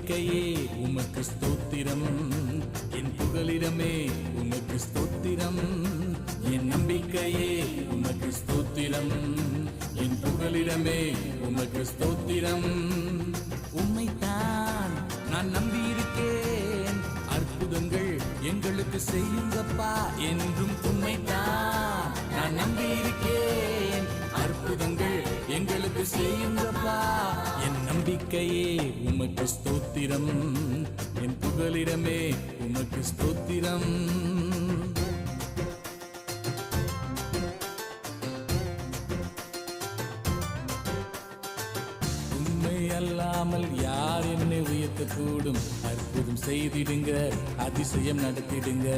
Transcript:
நம்பிக்கையே உமக்கு ஸ்தோத்திரம், என் புகலிடமே உமக்கு ஸ்தோத்திரம். என் நம்பிக்கையே உமக்கு ஸ்தோத்திரம், என் புகலிடமே உமக்கு ஸ்தோத்திரம். உம்மைத்தான் நான் நம்பியிருக்கேன், அற்புதங்கள் எங்களுக்கு செய்யுங்கப்பா என்றும். உம்மைத்தான் நான் நம்பியிருக்கேன், அற்புதங்கள் எங்களுக்கு செய்யுங்கப்பா. என் நம்பிக்கையே உமக்கு ஸ்தோத்திரம், என் புகலிடமே உமக்கு ஸ்தோத்திரம். உம்மை அல்லாமல் யார் என்னை உயர்த்தக்கூடும்? அற்புதம் செய்திடுங்க, அதிசயம் நடத்திடுங்க.